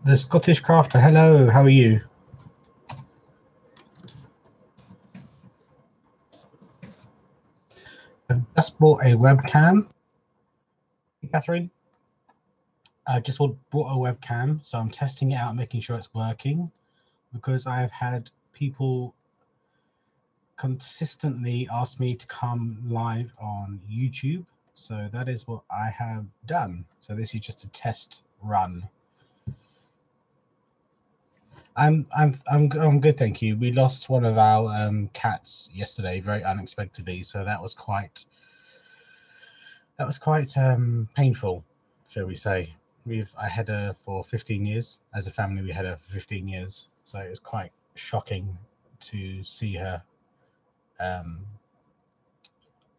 The Scottish Crafter. Hello, how are you? I've just bought a webcam. Catherine? I just bought a webcam, so I'm testing it out, making sure it's working, because I've had people consistently ask me to come live on YouTube. So that is what I have done. So this is just a test run. I'm good, thank you. We lost one of our cats yesterday, very unexpectedly, so that was quite painful, shall we say. I had her for 15 years. As a family, we had her for 15 years, so it was quite shocking to see her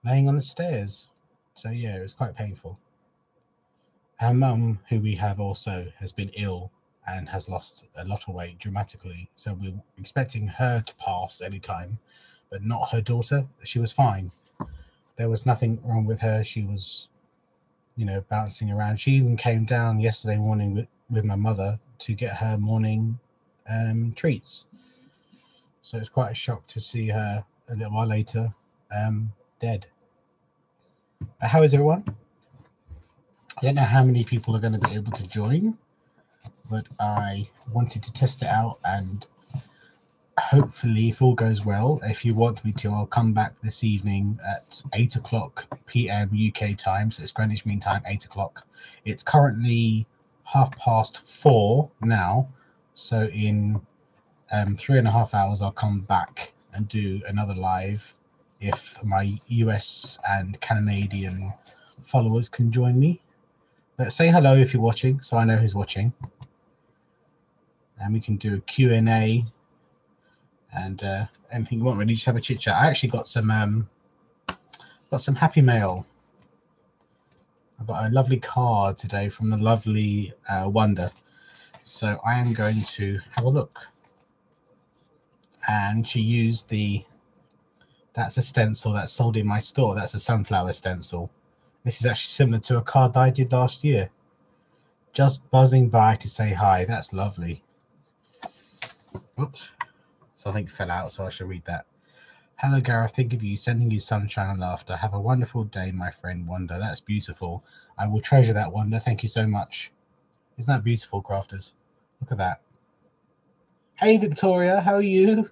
laying on the stairs. So yeah, it was quite painful. Her mum, who we have also, has been ill and has lost a lot of weight dramatically. So we're expecting her to pass anytime, but not her daughter. She was fine. There was nothing wrong with her. She was, bouncing around. She even came down yesterday morning with my mother to get her morning treats. So it's quite a shock to see her a little while later dead. But how is everyone? I don't know how many people are going to be able to join, but I wanted to test it out, and hopefully, if all goes well, if you want me to, I'll come back this evening at 8 o'clock p.m. UK time. So it's Greenwich Mean Time, 8 o'clock. It's currently 4:30 now. So in 3.5 hours, I'll come back and do another live if my US and Canadian followers can join me. But say hello if you're watching, so I know who's watching. And we can do a Q&A and anything you want, really. Just have a chit chat. I actually got some happy mail. I got a lovely card today from the lovely Wonder. So I am going to have a look. And she used that's a stencil that's sold in my store. That's a sunflower stencil. This is actually similar to a card that I did last year. Just buzzing by to say hi. That's lovely. Oops. Something fell out, so I should read that. Hello, Gareth. Think of you, sending you sunshine and laughter. Have a wonderful day, my friend Wonder. That's beautiful. I will treasure that, Wonder. Thank you so much. Isn't that beautiful, crafters? Look at that. Hey, Victoria. How are you?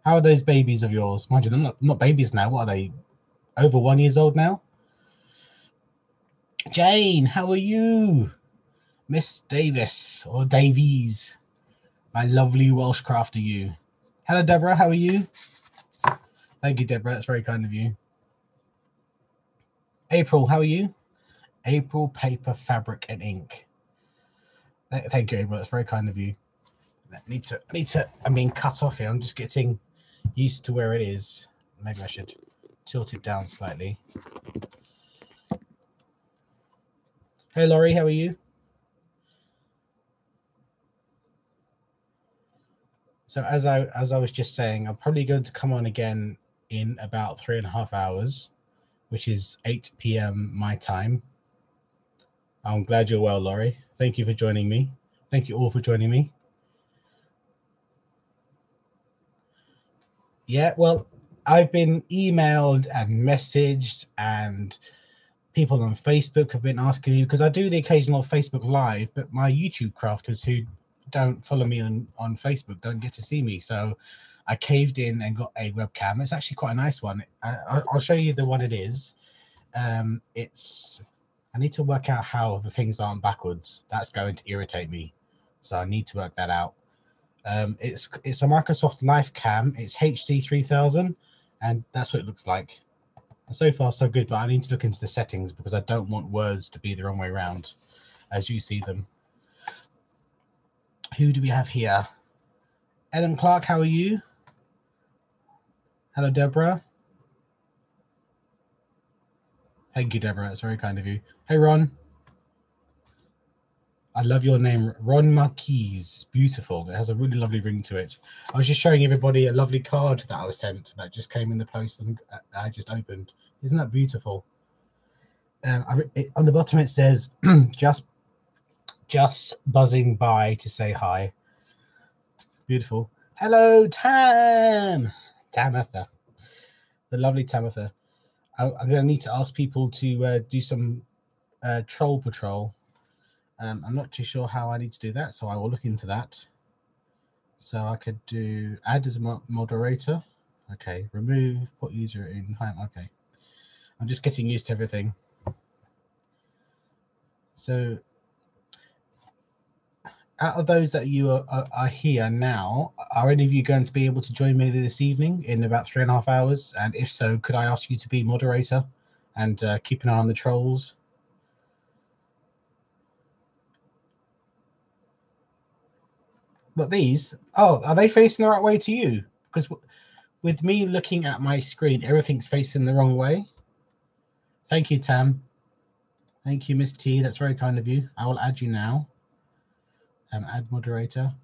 How are those babies of yours? Mind you, they're not babies now. What are they? Over 1 year old now? Jane, how are you? Miss Davis or Davies. My lovely Welsh crafter, you. Hello, Deborah. How are you? Thank you, Deborah. That's very kind of you. April, how are you? April, paper, fabric, and ink. Thank you, April. That's very kind of you. I'm being cut off here. I'm just getting used to where it is. Maybe I should tilt it down slightly. Hey, Laurie, how are you? So as I was just saying, I'm probably going to come on again in about 3.5 hours, which is 8 p.m. my time. I'm glad you're well, Laurie. Thank you for joining me. Thank you all for joining me. Yeah, well, I've been emailed and messaged, and people on Facebook have been asking me, because I do the occasional Facebook Live, but my YouTube crafters who don't follow me on Facebook don't get to see me. So I caved in and got a webcam. It's actually quite a nice one. I'll show you the one it is. I need to work out how the things aren't backwards. That's going to irritate me. So I need to work that out. It's a Microsoft LifeCam. It's HD 3000, and that's what it looks like. So far, so good, but I need to look into the settings because I don't want words to be the wrong way around as you see them. Who do we have here? Ellen Clark, how are you? Hello, Deborah. Thank you, Deborah. That's very kind of you. Hey, Ron. I love your name, Ron Marquise. Beautiful. It has a really lovely ring to it. I was just showing everybody a lovely card that I was sent that just came in the post and I just opened. Isn't that beautiful? On the bottom it says, just buzzing by to say hi. Beautiful. Hello, Tamitha, the lovely Tamitha. I'm going to need to ask people to do some troll patrol. I'm not too sure how I need to do that, so I will look into that. So I could do add as a moderator. Okay, remove, put user in. Okay, I'm just getting used to everything. So out of those that you are here now, are any of you going to be able to join me this evening in about 3.5 hours? And if so, could I ask you to be moderator and keep an eye on the trolls? But these, oh, are they facing the right way to you? Because with me looking at my screen, everything's facing the wrong way. Thank you, Tam. Thank you, Miss T. That's very kind of you. I will add you now. Add moderator.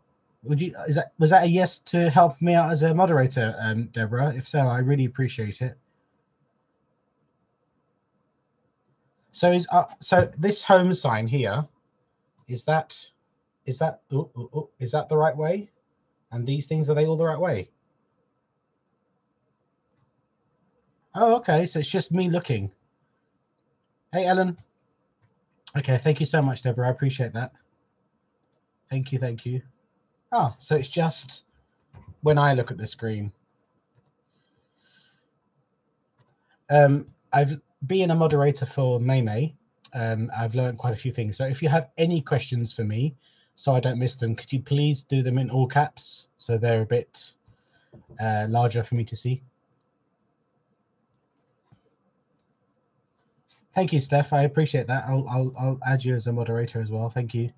Was that a yes to help me out as a moderator, Deborah? If so, I really appreciate it. So so this home sign here, is that the right way? And these things, are they all the right way? Oh, okay. So it's just me looking. Hey, Ellen. Okay, thank you so much, Deborah. I appreciate that. Thank you, thank you. Oh, so it's just when I look at the screen. I've been a moderator for May. I've learned quite a few things. So if you have any questions for me, so I don't miss them, could you please do them in all caps so they're a bit larger for me to see? Thank you, Steph. I appreciate that. I'll add you as a moderator as well. Thank you.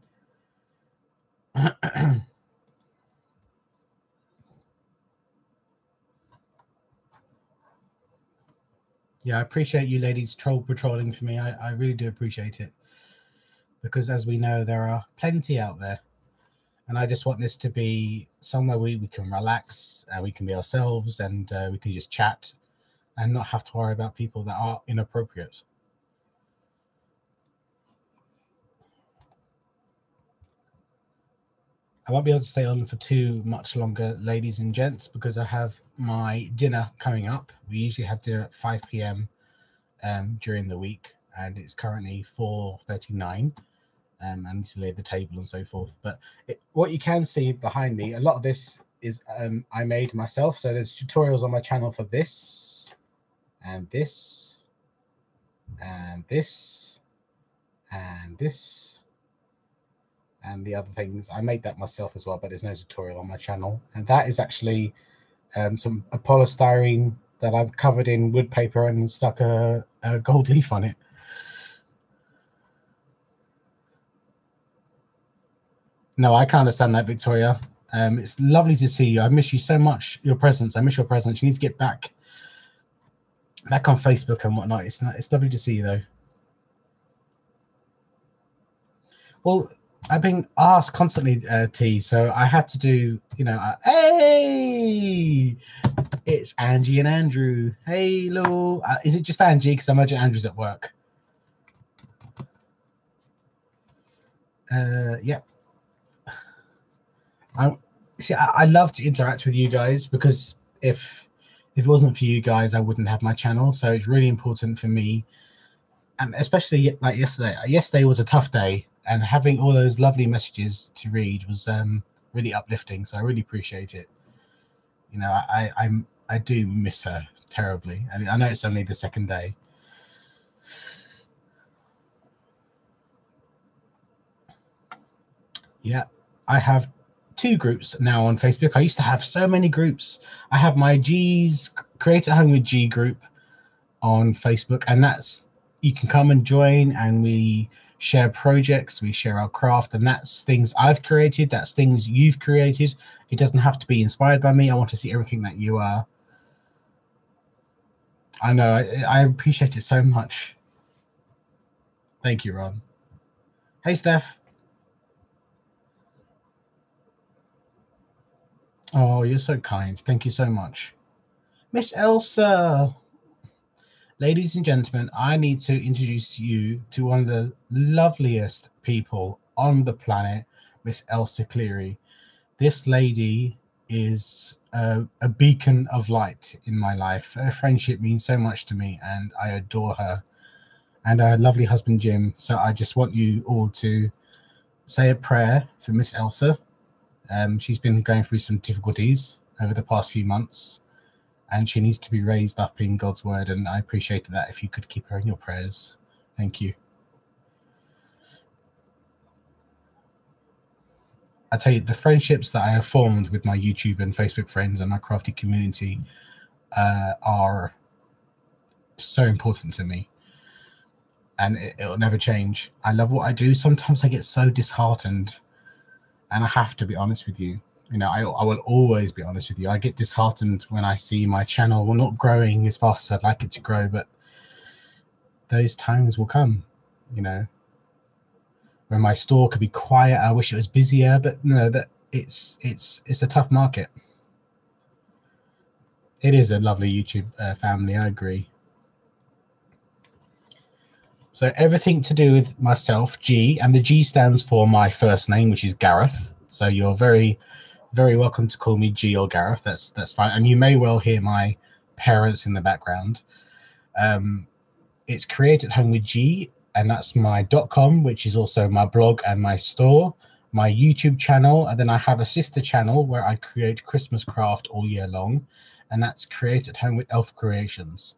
Yeah, I appreciate you ladies troll patrolling for me. I really do appreciate it. Because as we know, there are plenty out there. And I just want this to be somewhere we can relax, we can be ourselves, and we can just chat and not have to worry about people that are inappropriate. I won't be able to stay on for too much longer, ladies and gents, because I have my dinner coming up. We usually have dinner at 5 p.m. During the week, and it's currently 4:39. I need to lay the table and so forth. But what you can see behind me, a lot of this is I made myself. So there's tutorials on my channel for this, and this, and this, and this, and the other things. I made that myself as well, but there's no tutorial on my channel. And that is actually some polystyrene that I've covered in wood paper and stuck a gold leaf on it. No, I can understand that, Victoria. It's lovely to see you. I miss you so much. Your presence. I miss your presence. You need to get back on Facebook and whatnot. It's lovely to see you, though. Well, I've been asked constantly, T, so I had to do, hey, it's Angie and Andrew. Hey, hello. Is it just Angie? Because I imagine Andrew's at work. Yeah. I love to interact with you guys, because if it wasn't for you guys, I wouldn't have my channel. So it's really important for me, and especially like yesterday. Yesterday was a tough day, and having all those lovely messages to read was really uplifting. So I really appreciate it. I do miss her terribly. I know it's only the second day. Yeah, I have 2 groups now on Facebook. I used to have so many groups. I have my G's Create a Home with G group on Facebook, and you can come and join, and we share projects, we share our craft, and that's things I've created, that's things you've created. It doesn't have to be inspired by me. I want to see everything that you are. I know, I appreciate it so much. Thank you, Ron. Hey, Steph. Oh, you're so kind. Thank you so much. Miss Elsa. Ladies and gentlemen, I need to introduce you to one of the loveliest people on the planet, Miss Elsa Cleary. This lady is a beacon of light in my life. Her friendship means so much to me, and I adore her. And her lovely husband, Jim. So I just want you all to say a prayer for Miss Elsa. She's been going through some difficulties over the past few months, and she needs to be raised up in God's word. And I appreciate that if you could keep her in your prayers. Thank you. I tell you, the friendships that I have formed with my YouTube and Facebook friends and my crafty community are so important to me, and it'll never change. I love what I do. Sometimes I get so disheartened, and I have to be honest with you. You know, I will always be honest with you. I get disheartened when I see my channel not growing as fast as I'd like it to grow, but those times will come, you know, when my store could be quiet. I wish it was busier, but no, that it's a tough market. It is a lovely YouTube family, I agree. So everything to do with myself, G, and the G stands for my first name, which is Gareth. So you're very, very welcome to call me G or Gareth. That's fine. And you may well hear my parents in the background. It's Create at Home with G, and that's my .com, which is also my blog and my store, my YouTube channel, and then I have a sister channel where I create Christmas craft all year long, and that's Create at Home with Elf Creations.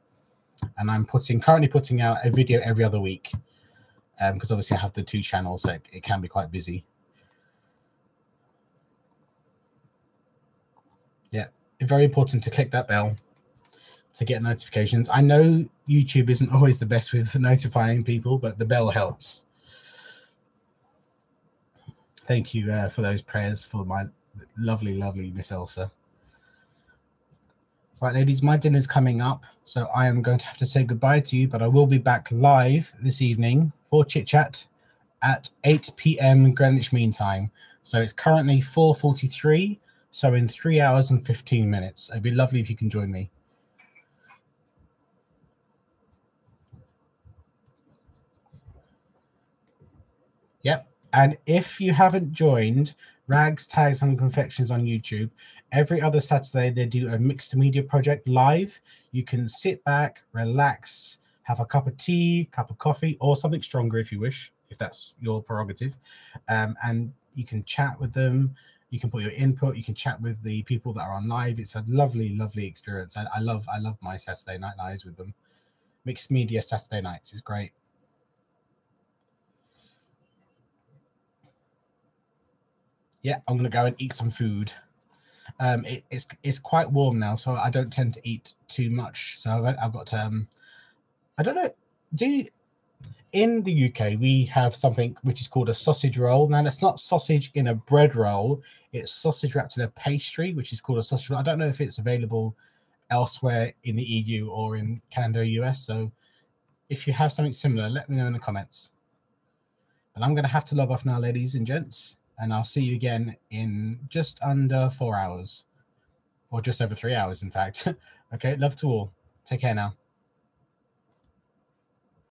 And I'm currently putting out a video every other week, because obviously I have the 2 channels, so it can be quite busy. Yeah, very important to click that bell to get notifications. I know YouTube isn't always the best with notifying people, but the bell helps. Thank you for those prayers for my lovely, lovely Miss Elsa. Right, ladies, my dinner's coming up, so I am going to have to say goodbye to you, but I will be back live this evening for Chit Chat at 8 p.m. Greenwich Mean Time. So it's currently 4:43, so in 3 hours and 15 minutes. It'd be lovely if you can join me. Yep. And if you haven't joined Rags, Tags, and Confections on YouTube, every other Saturday they do a mixed media project live. You can sit back, relax, have a cup of tea, cup of coffee, or something stronger if you wish, if that's your prerogative. And you can chat with them. You can put your input. You can chat with the people that are on live. It's a lovely, lovely experience. I love my Saturday night lives with them. Mixed media Saturday nights is great. Yeah, I'm gonna go and eat some food. It's quite warm now, so I don't tend to eat too much. So I've got I don't know. In the UK we have something which is called a sausage roll. Now that's not sausage in a bread roll. It's sausage wrapped in a pastry, which is called a sausage roll. I don't know if it's available elsewhere in the EU or in Canada or US. So if you have something similar, let me know in the comments. But I'm going to have to log off now, ladies and gents, and I'll see you again in just under 4 hours, or just over 3 hours, in fact. Okay, love to all. Take care now.